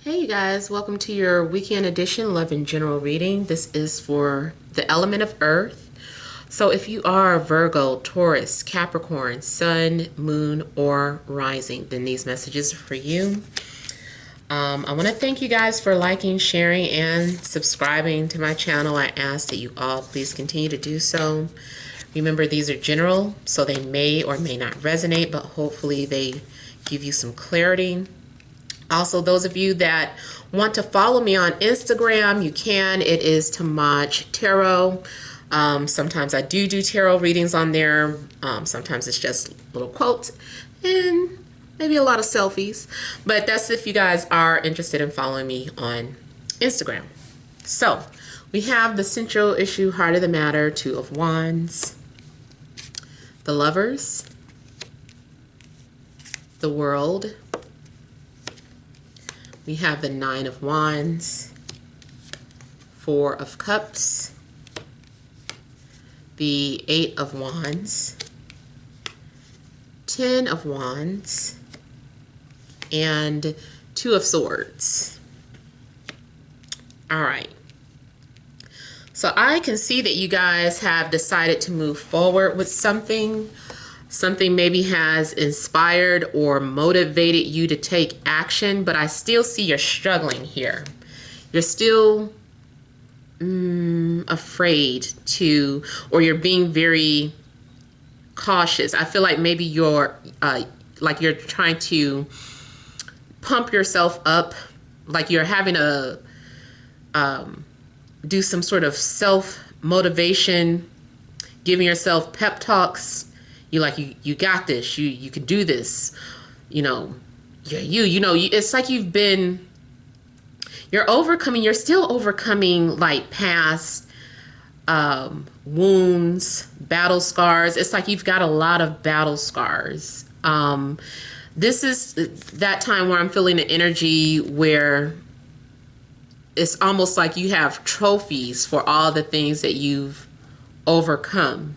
Hey you guys, welcome to your weekend edition love and general reading. This is for the element of earth. So if you are Virgo, Taurus, Capricorn, Sun, Moon, or Rising, then these messages are for you. I want to thank you guys for liking, sharing, and subscribing to my channel. I ask that you all please continue to do so. Remember, these are general, so they may or may not resonate, but hopefully they give you some clarity. Also, those of you that want to follow me on Instagram, you can. It is TemajTarot. Sometimes I do tarot readings on there. Sometimes it's just little quotes and maybe a lot of selfies. But that's if you guys are interested in following me on Instagram. So we have the central issue, heart of the matter, Two of Wands, the Lovers, the World. We have the Nine of Wands, Four of Cups, the Eight of Wands, Ten of Wands, and Two of Swords. All right. So I can see that you guys have decided to move forward with something. Something maybe has inspired or motivated you to take action, but I still see you're struggling here. You're still afraid to, or you're being very cautious. I feel like maybe you're you're trying to pump yourself up, like you're having to do some sort of self-motivation, giving yourself pep talks. You got this, you can do this, it's like you're still overcoming like past wounds, battle scars. It's like you've got a lot of battle scars. This is that time where I'm feeling the energy where it's almost like you have trophies for all the things that you've overcome.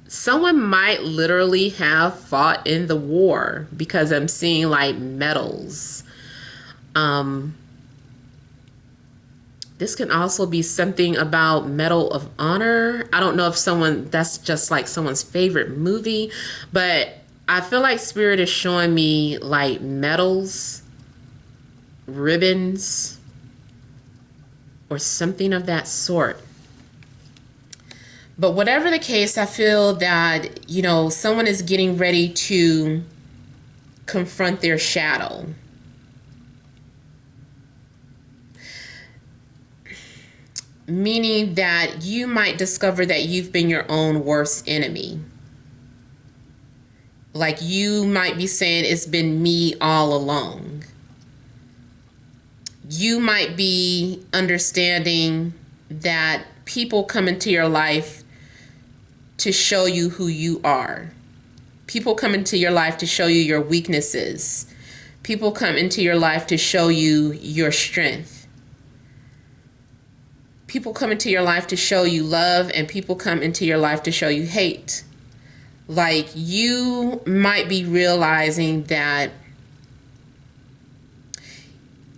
Someone might literally have fought in the war, because I'm seeing like medals. This can also be something about Medal of Honor. I don't know if that's just like someone's favorite movie, but I feel like Spirit is showing me like medals, ribbons, or something of that sort. But whatever the case, I feel that, someone is getting ready to confront their shadow. Meaning that you might discover that you've been your own worst enemy. Like you might be saying, it's been me all along. You might be understanding that people come into your life to show you who you are. People come into your life to show you your weaknesses. People come into your life to show you your strength. People come into your life to show you love, and people come into your life to show you hate. Like you might be realizing that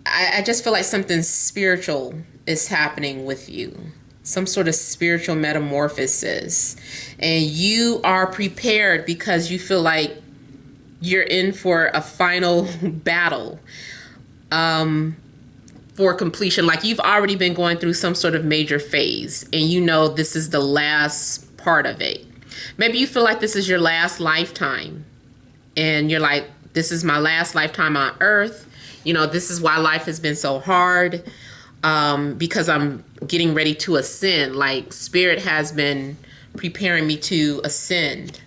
I just feel like something spiritual is happening with you. Some sort of spiritual metamorphosis, and you are prepared because you feel like you're in for a final battle for completion. Like you've already been going through some sort of major phase, and this is the last part of it. Maybe you feel like this is your last lifetime, and you're like, this is my last lifetime on earth. This is why life has been so hard. Because I'm getting ready to ascend. Like Spirit has been preparing me to ascend.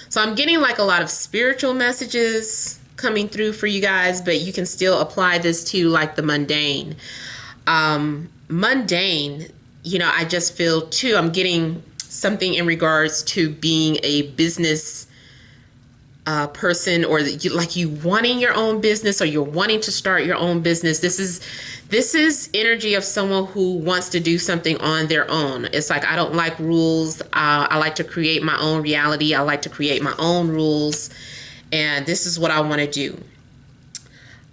So I'm getting like a lot of spiritual messages coming through for you guys, but you can still apply this to like the mundane. Mundane, I just feel too, I'm getting something in regards to being a business person, or you wanting your own business, or you're wanting to start your own business. This is energy of someone who wants to do something on their own. It's like, I don't like rules. I like to create my own reality. I like to create my own rules. And this is what I want to do.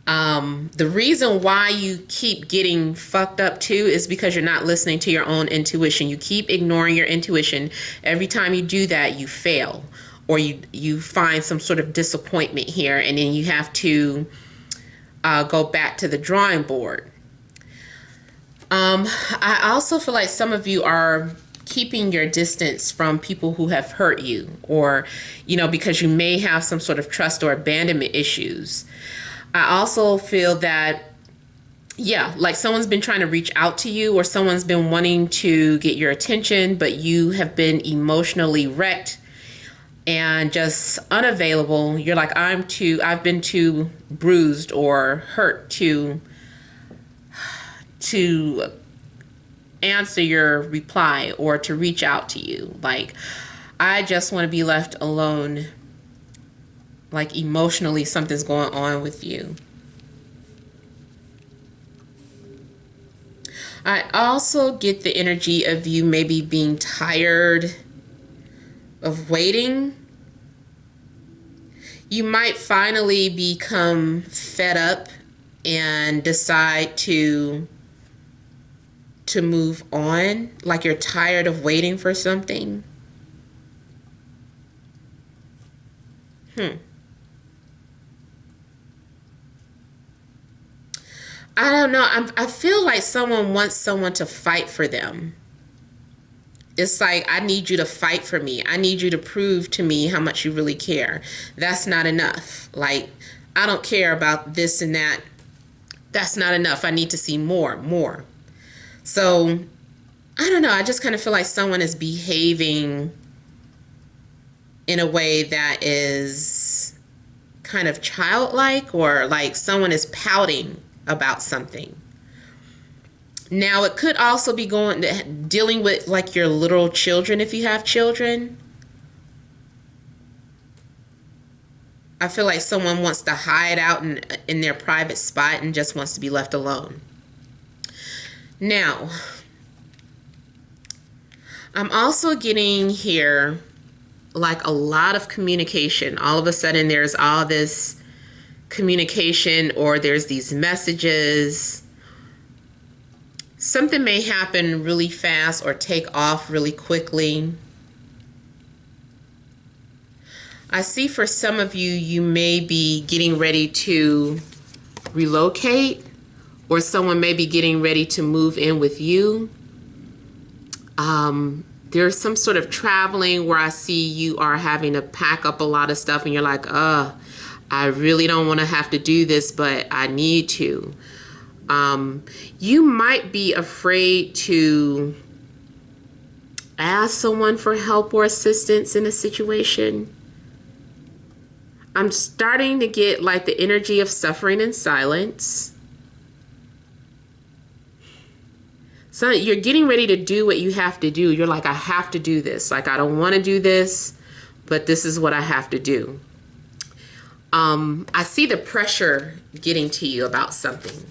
The reason why you keep getting fucked up too is because you're not listening to your own intuition. You keep ignoring your intuition. Every time you do that, you fail, or you find some sort of disappointment here, and then you have to go back to the drawing board. I also feel like some of you are keeping your distance from people who have hurt you, or, because you may have some sort of trust or abandonment issues. I also feel that, like someone's been trying to reach out to you, or someone's been wanting to get your attention, but you have been emotionally wrecked and just unavailable. You're like, I've been too bruised or hurt to answer your reply or to reach out to you. Like, I just want to be left alone. Like, emotionally, something's going on with you. I also get the energy of you maybe being tired of waiting. You might finally become fed up and decide to move on. Like, you're tired of waiting for something. I don't know. I feel like someone wants someone to fight for them. It's like, I need you to fight for me. I need you to prove to me how much you really care. That's not enough. Like, I don't care about this and that. That's not enough. I need to see more. So, I don't know. I just kind of feel like someone is behaving in a way that is kind of childlike, or like someone is pouting about something. Now, it could also be dealing with like your little children, if you have children. I feel like someone wants to hide out in their private spot and just wants to be left alone. Now, I'm also getting here like a lot of communication. All of a sudden, there's all this communication, or there's these messages. Something may happen really fast or take off really quickly. I see for some of you, you may be getting ready to relocate, or someone may be getting ready to move in with you. There's some sort of traveling where I see you are having to pack up a lot of stuff, and you're like, I really don't want to have to do this, but I need to. You might be afraid to ask someone for help or assistance in a situation. I'm starting to get like the energy of suffering in silence. So you're getting ready to do what you have to do. You're like, I have to do this. Like, I don't want to do this, but this is what I have to do. I see the pressure getting to you about something.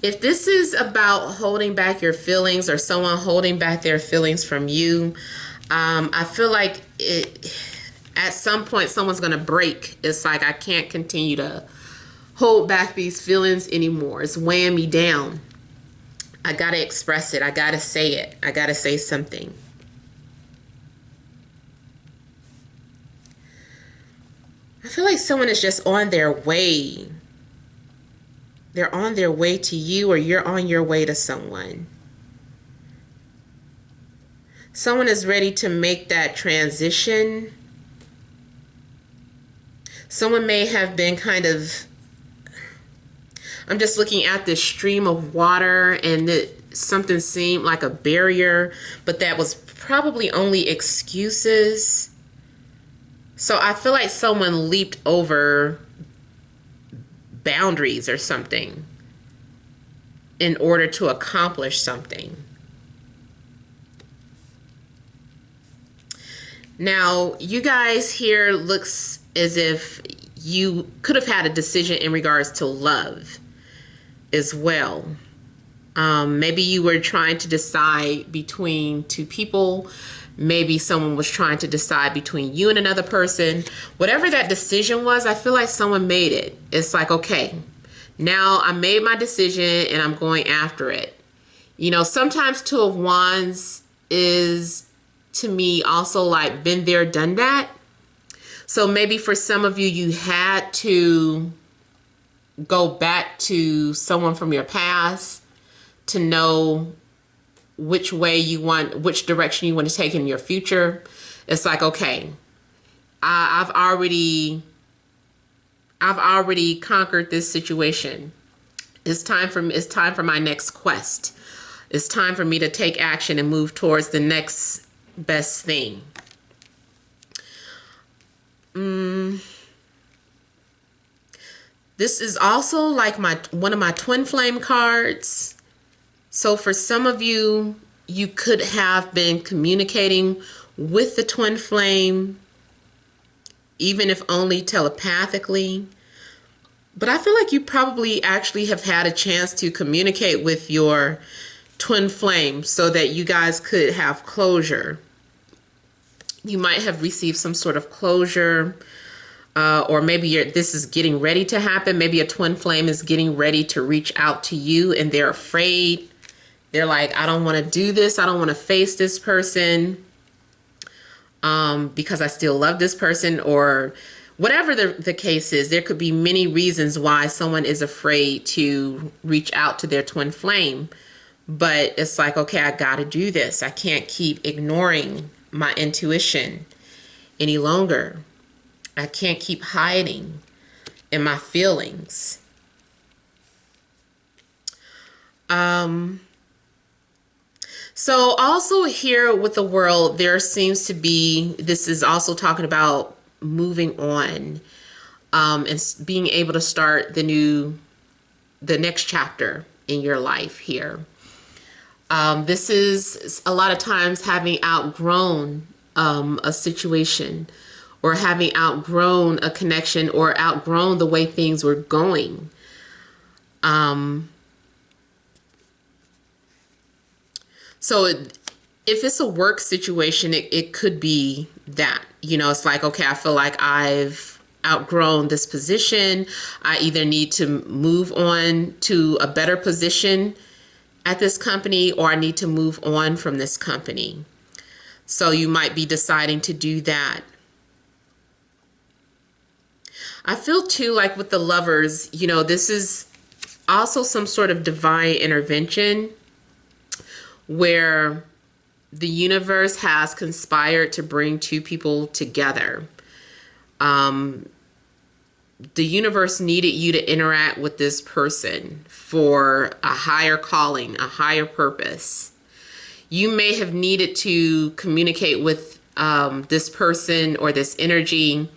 If this is about holding back your feelings, or someone holding back their feelings from you, I feel like at some point someone's going to break. It's like, I can't continue to hold back these feelings anymore. It's weighing me down. I got to express it. I got to say it. I got to say something. I feel like someone is just on their way. They're on their way to you, or you're on your way to someone. Someone is ready to make that transition. Someone may have been kind of, I'm just looking at this stream of water, and something seemed like a barrier, but that was probably only excuses. So I feel like someone leaped over boundaries or something in order to accomplish something. Now, you guys here looks as if you could have had a decision in regards to love as well. Maybe you were trying to decide between two people. maybe someone was trying to decide between you and another person. Whatever that decision was, I feel like someone made it. It's like, okay, now I made my decision and I'm going after it. You know, sometimes Two of Wands is, to me, also like been there, done that. So maybe for some of you, you had to go back to someone from your past to know which way you want, which direction you want to take in your future. It's like, okay, I've already conquered this situation. It's time for my next quest. It's time for me to take action and move towards the next best thing. This is also like one of my twin flame cards. So for some of you, you could have been communicating with the twin flame, even if only telepathically. But I feel like you probably actually have had a chance to communicate with your twin flame so that you guys could have closure. You might have received some sort of closure, or maybe this is getting ready to happen. Maybe a twin flame is getting ready to reach out to you and they're afraid. They're like, I don't want to do this. I don't want to face this person because I still love this person, or whatever the case is. There could be many reasons why someone is afraid to reach out to their twin flame. But it's like, okay, I got to do this. I can't keep ignoring my intuition any longer. I can't keep hiding in my feelings. So also here with the World, there seems to be, this is also talking about moving on, and being able to start the next chapter in your life here. This is a lot of times having outgrown a situation, or having outgrown a connection, or outgrown the way things were going. So if it's a work situation, it could be that, you know, it's like, okay, I feel like I've outgrown this position. I either need to move on to a better position at this company, or I need to move on from this company. So you might be deciding to do that. I feel too like with the Lovers, you know, this is also some sort of divine intervention where the universe has conspired to bring two people together. The universe needed you to interact with this person for a higher calling, a higher purpose. You may have needed to communicate with this person or this energy,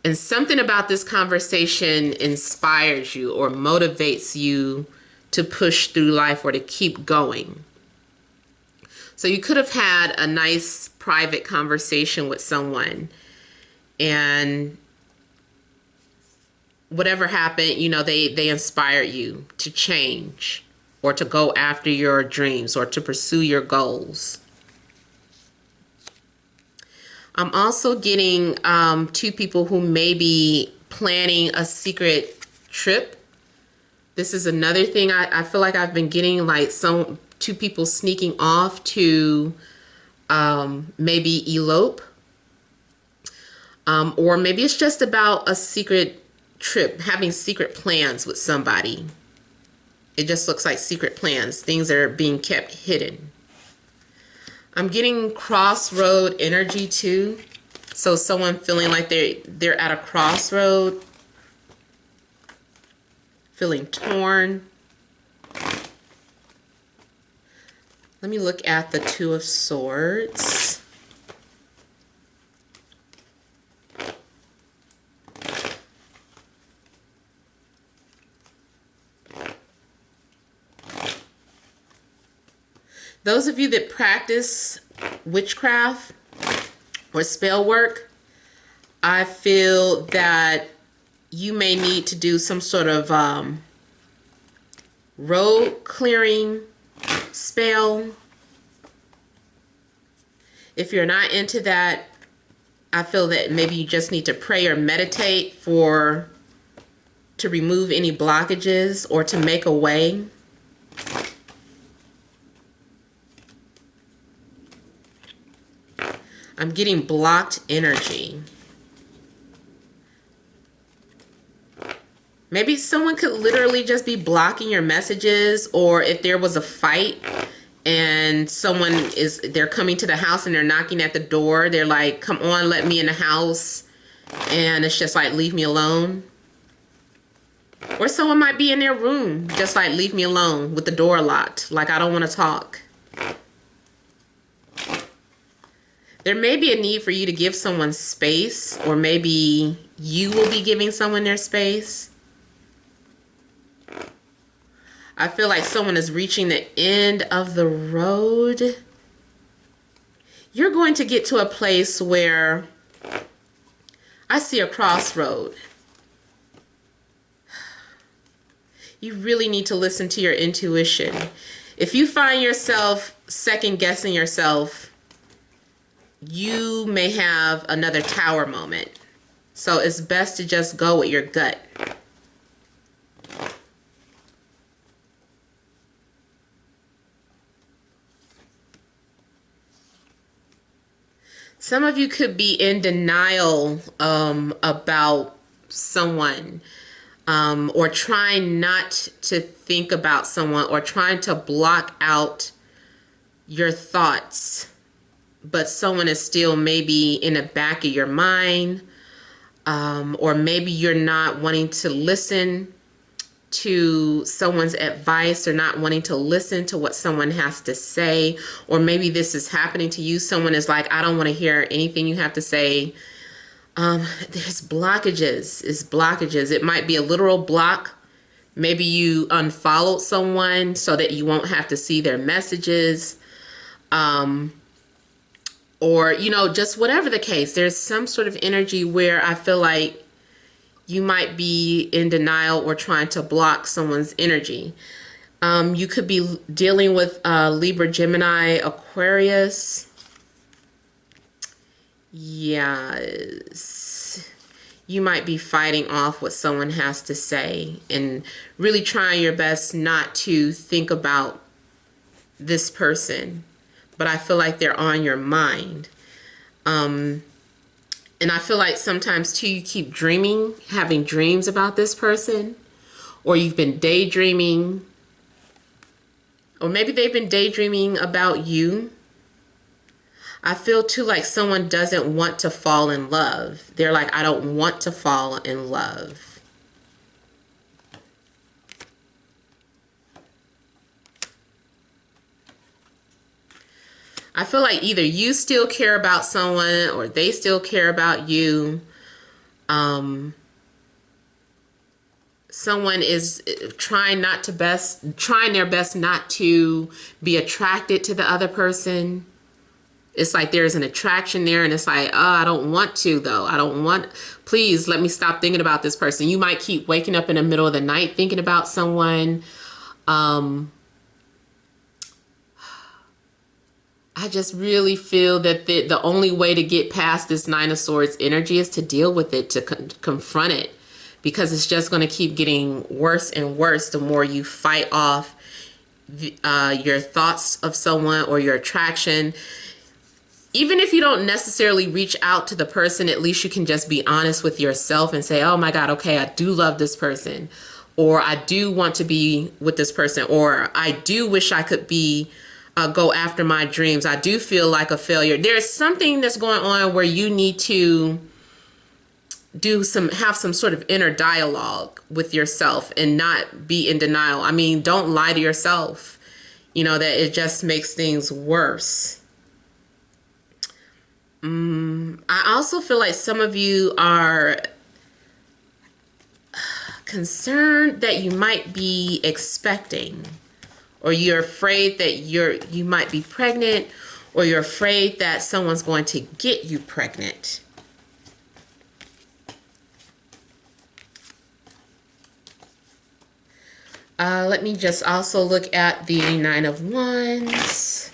and something about this conversation inspires you or motivates you to push through life or to keep going. So you could have had a nice private conversation with someone, and whatever happened, you know, they inspired you to change or to go after your dreams or to pursue your goals. I'm also getting two people who may be planning a secret trip. This is another thing I feel like I've been getting, like two people sneaking off to maybe elope. Or maybe it's just about a secret trip, having secret plans with somebody. It just looks like secret plans, things that are being kept hidden. I'm getting crossroad energy too. So someone feeling like they're at a crossroad, feeling torn. Let me look at the Two of Swords. Those of you that practice witchcraft or spell work, I feel that you may need to do some sort of road clearing spell. If you're not into that, I feel that maybe you just need to pray or meditate to remove any blockages or to make a way. I'm getting blocked energy. Maybe someone could literally just be blocking your messages, or if there was a fight and they're coming to the house and they're knocking at the door, they're like, come on, let me in the house. And it's just like, leave me alone. Or someone might be in their room, just like, leave me alone with the door locked. Like, I don't want to talk. There may be a need for you to give someone space, or maybe you will be giving someone their space. I feel like someone is reaching the end of the road. You're going to get to a place where I see a crossroad. You really need to listen to your intuition. If you find yourself second guessing yourself, you may have another tower moment. So it's best to just go with your gut. Some of you could be in denial about someone, or trying not to think about someone, or trying to block out your thoughts, but someone is still maybe in the back of your mind, or maybe you're not wanting to listen to someone's advice, or not wanting to listen to what someone has to say. Or maybe this is happening to you. Someone is like, I don't want to hear anything you have to say. There's blockages. It's blockages. It might be a literal block. Maybe you unfollowed someone so that you won't have to see their messages. Or, just whatever the case. There's some sort of energy where I feel like you might be in denial or trying to block someone's energy. You could be dealing with Libra, Gemini, Aquarius. Yes. You might be fighting off what someone has to say and really trying your best not to think about this person. But I feel like they're on your mind. And I feel like sometimes too, you keep dreaming, having dreams about this person, or you've been daydreaming, or maybe they've been daydreaming about you. I feel too like someone doesn't want to fall in love. They're like, I don't want to fall in love. I feel like either you still care about someone or they still care about you. Someone is trying their best not to be attracted to the other person. It's like there's an attraction there, and it's like, oh, I don't want to though. Please let me stop thinking about this person. You might keep waking up in the middle of the night thinking about someone. I just really feel that the only way to get past this Nine of Swords energy is to deal with it, to confront it, because it's just going to keep getting worse and worse the more you fight off your thoughts of someone or your attraction. Even if you don't necessarily reach out to the person, at least you can just be honest with yourself and say, oh my God, okay, I do love this person, or I do want to be with this person, or I do wish I could go after my dreams. I do feel like a failure. There's something that's going on where you need to have some sort of inner dialogue with yourself and not be in denial. I mean, don't lie to yourself, that it just makes things worse. I also feel like some of you are concerned that you might be expecting, or you're afraid that you might be pregnant, or you're afraid that someone's going to get you pregnant. Let me just also look at the Nine of Wands.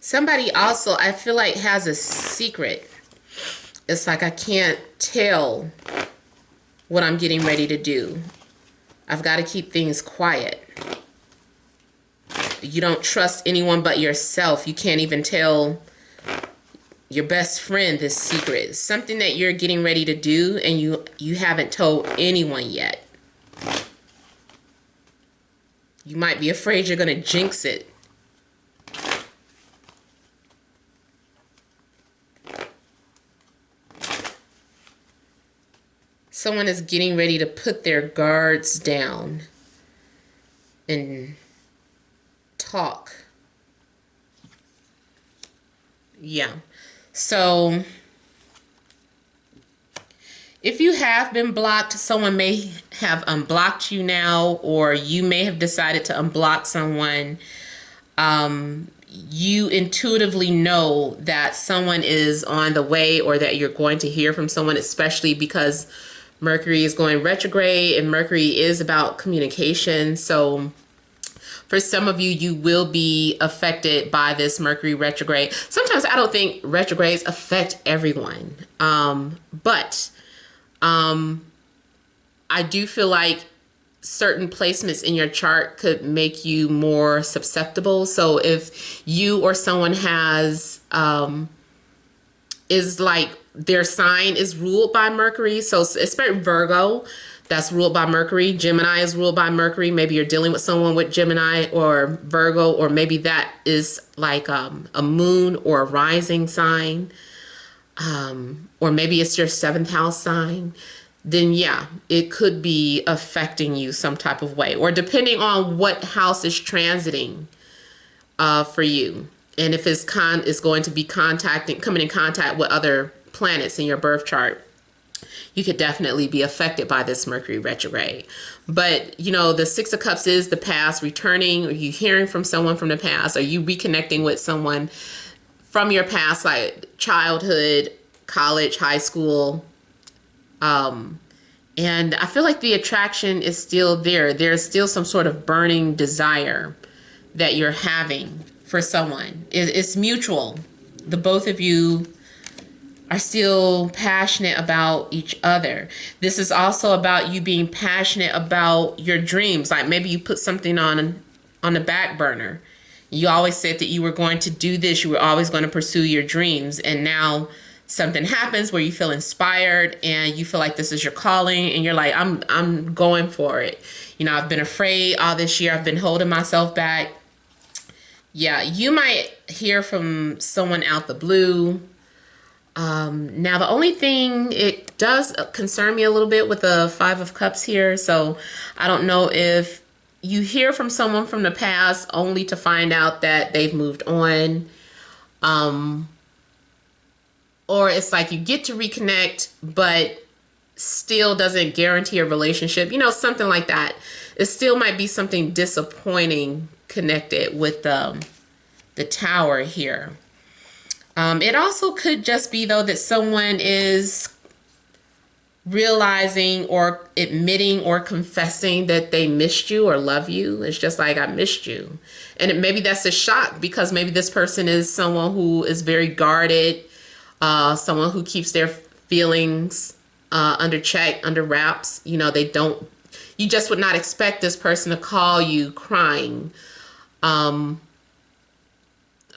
Somebody also, I feel like, has a secret. It's like I can't tell what I'm getting ready to do. I've got to keep things quiet. You don't trust anyone but yourself. You can't even tell your best friend this secret. It's something that you're getting ready to do and you haven't told anyone yet. You might be afraid you're going to jinx it. Someone is getting ready to put their guards down and talk. Yeah. So if you have been blocked, someone may have unblocked you now, or you may have decided to unblock someone. You intuitively know that someone is on the way, or that you're going to hear from someone, especially because Mercury is going retrograde and Mercury is about communication. So for some of you, you will be affected by this Mercury retrograde. Sometimes I don't think retrogrades affect everyone. But I do feel like certain placements in your chart could make you more susceptible. So if you or someone has, is like their sign is ruled by Mercury. So especially Virgo, that's ruled by Mercury. Gemini is ruled by Mercury. Maybe you're dealing with someone with Gemini or Virgo, or maybe that is like a moon or a rising sign. Or maybe it's your 7th house sign. Then yeah, it could be affecting you some type of way, or depending on what house is transiting for you. And if it's going to be coming in contact with other planets in your birth chart, you could definitely be affected by this Mercury retrograde. But, you know, the 6 of Cups is the past returning. Are you hearing from someone from the past? Are you reconnecting with someone from your past, like childhood, college, high school? And I feel like the attraction is still there. There's still some sort of burning desire that you're having for someone. It's mutual. The both of you are still passionate about each other. This is also about you being passionate about your dreams. Like maybe you put something on the back burner. You always said that you were going to do this. You were always going to pursue your dreams. And now something happens where you feel inspired and you feel like this is your calling, and you're like, I'm going for it. You know, I've been afraid all this year. I've been holding myself back. Yeah, you might hear from someone out the blue. Now, the only thing, it does concern me a little bit with the 5 of Cups here. So I don't know if you hear from someone from the past only to find out that they've moved on. Or it's like you get to reconnect, but still doesn't guarantee a relationship. You know, something like that. It still might be something disappointing connected with the Tower here. It also could just be, though, that someone is realizing or admitting or confessing that they missed you or love you. It's just like, I missed you. And maybe that's a shock, because maybe this person is someone who is very guarded, someone who keeps their feelings under check, under wraps. You know, you just would not expect this person to call you crying.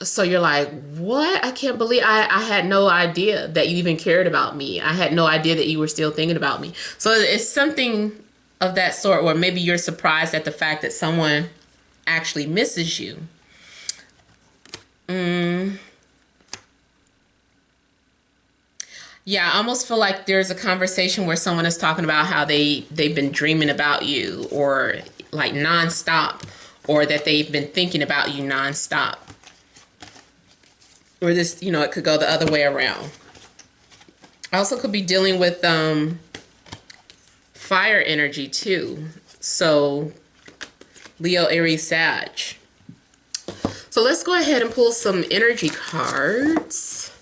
So you're like, what? I can't believe I had no idea that you even cared about me. I had no idea that you were still thinking about me. So it's something of that sort, where maybe you're surprised at the fact that someone actually misses you. Yeah, I almost feel like there's a conversation where someone is talking about how they've been dreaming about you, or like nonstop, or that they've been thinking about you nonstop. Or this, you know, it could go the other way around. I also could be dealing with fire energy too. So Leo, Aries, Sag. So let's go ahead and pull some energy cards.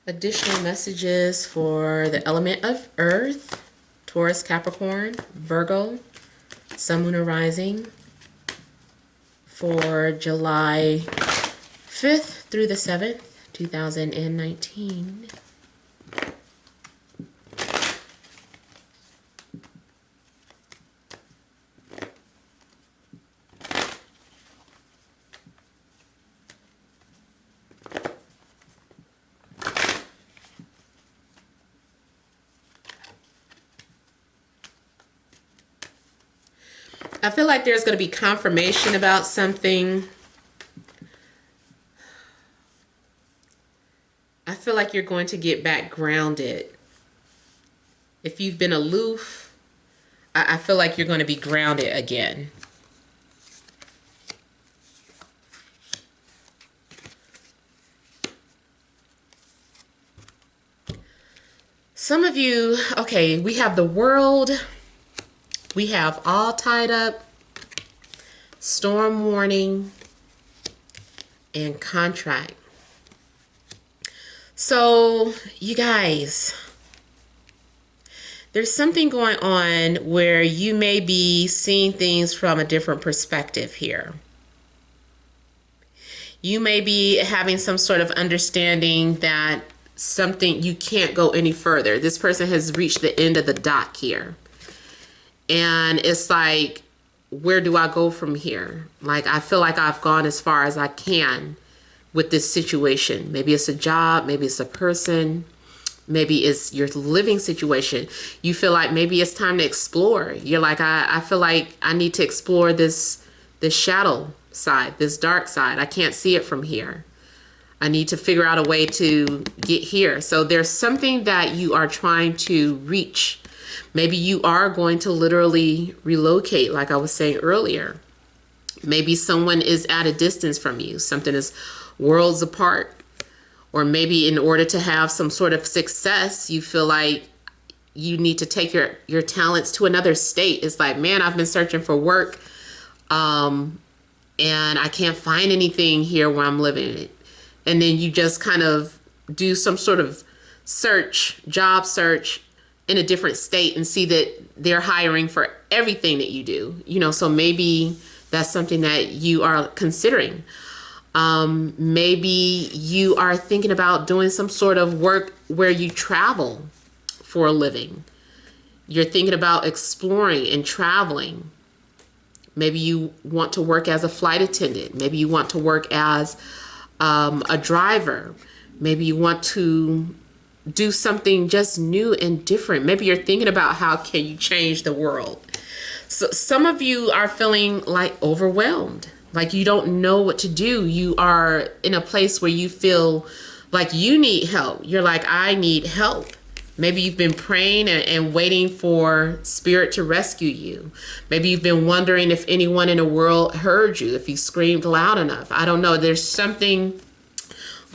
Additional messages for the element of Earth, Taurus, Capricorn, Virgo, Sun, Moon, or Rising for July 5th through the 7th, 2019. I feel like there's going to be confirmation about something. I feel like you're going to get back grounded. If you've been aloof, I feel like you're going to be grounded again. Some of you, okay, we have the World. We have all tied up, storm warning, and contract. So, you guys, there's something going on where you may be seeing things from a different perspective here. You may be having some sort of understanding that something, you can't go any further. This person has reached the end of the dock here. And it's like, where do I go from here? Like, I feel like I've gone as far as I can with this situation. Maybe it's a job, maybe it's a person, maybe it's your living situation. You feel like maybe it's time to explore. You're like, I feel like I need to explore this shadow side, this dark side. I can't see it from here. I need to figure out a way to get here. So there's something that you are trying to reach. Maybe you are going to literally relocate, like I was saying earlier. Maybe someone is at a distance from you. Something is worlds apart. Or maybe in order to have some sort of success, you feel like you need to take your talents to another state. It's like, man, I've been searching for work and I can't find anything here where I'm living. And then you just kind of do some sort of search, job search, in a different state and see that they're hiring for everything that you do, you know. So maybe that's something that you are considering. Maybe you are thinking about doing some sort of work where you travel for a living. You're thinking about exploring and traveling. Maybe you want to work as a flight attendant. Maybe you want to work as a driver. Maybe you want to do something just new and different. Maybe you're thinking about how can you change the world. So some of you are feeling like overwhelmed, like you don't know what to do. You are in a place where you feel like you need help. You're like, I need help. Maybe you've been praying and waiting for spirit to rescue you. Maybe you've been wondering if anyone in the world heard you, if you screamed loud enough. I don't know. There's something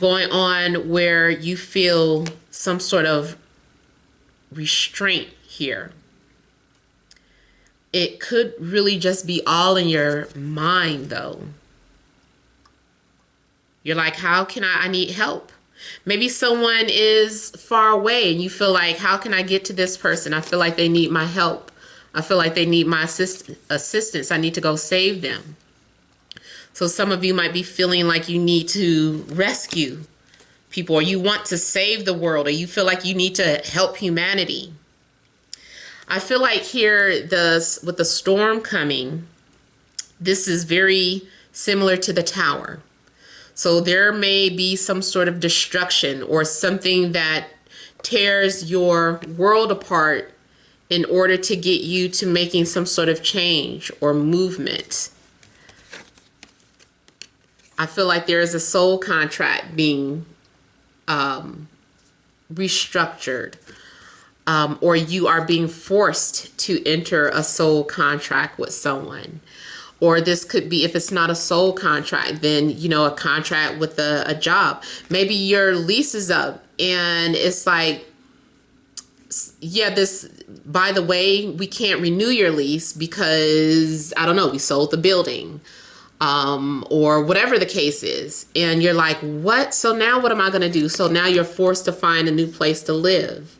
going on where you feel some sort of restraint here. It could really just be all in your mind, though. You're like, how can I need help? Maybe someone is far away and you feel like, how can I get to this person? I feel like they need my help. I feel like they need my assistance. I need to go save them. So some of you might be feeling like you need to rescue people, or you want to save the world, or you feel like you need to help humanity. I feel like here, with the storm coming, this is very similar to the Tower. So there may be some sort of destruction or something that tears your world apart in order to get you to making some sort of change or movement. I feel like there is a soul contract being restructured, or you are being forced to enter a soul contract with someone. Or this could be, if it's not a soul contract, then, you know, a contract with a job. Maybe your lease is up and it's like, yeah, by the way, we can't renew your lease because, I don't know, we sold the building. Or whatever the case is. And you're like, what? So now what am I going to do? So now you're forced to find a new place to live.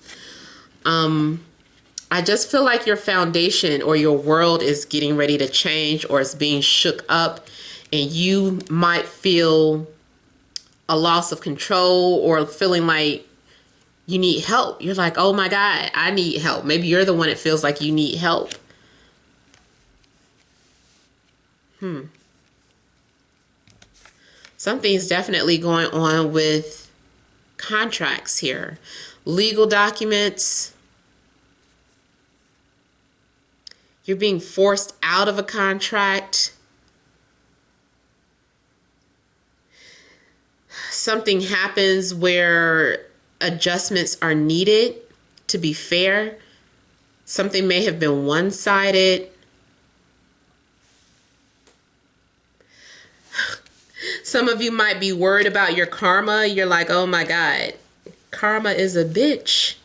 I just feel like your foundation or your world is getting ready to change, or it's being shook up, and you might feel a loss of control or feeling like you need help. You're like, oh my God, I need help. Maybe you're the one that feels like you need help. Something's definitely going on with contracts here. Legal documents. You're being forced out of a contract. Something happens where adjustments are needed to be fair. Something may have been one-sided. Some of you might be worried about your karma. You're like, oh my God, karma is a bitch.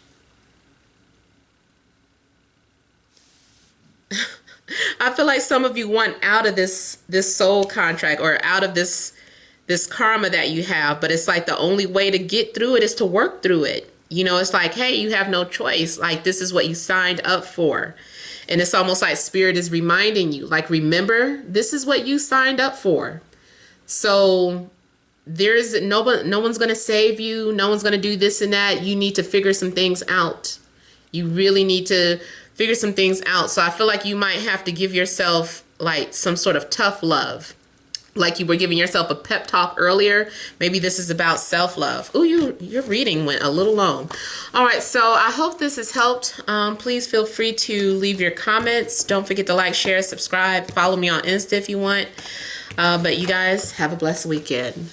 I feel like some of you want out of this soul contract, or out of this karma that you have, but it's like the only way to get through it is to work through it. You know, it's like, hey, you have no choice. Like, this is what you signed up for. And it's almost like Spirit is reminding you, like, remember, this is what you signed up for. So there's no one's going to save you. No one's going to do this and that. You need to figure some things out. You really need to figure some things out. So I feel like you might have to give yourself like some sort of tough love. Like you were giving yourself a pep talk earlier. Maybe this is about self-love. Oh, your reading went a little long. All right, so I hope this has helped. Please feel free to leave your comments. Don't forget to like, share, subscribe. Follow me on Insta if you want. But you guys have a blessed weekend.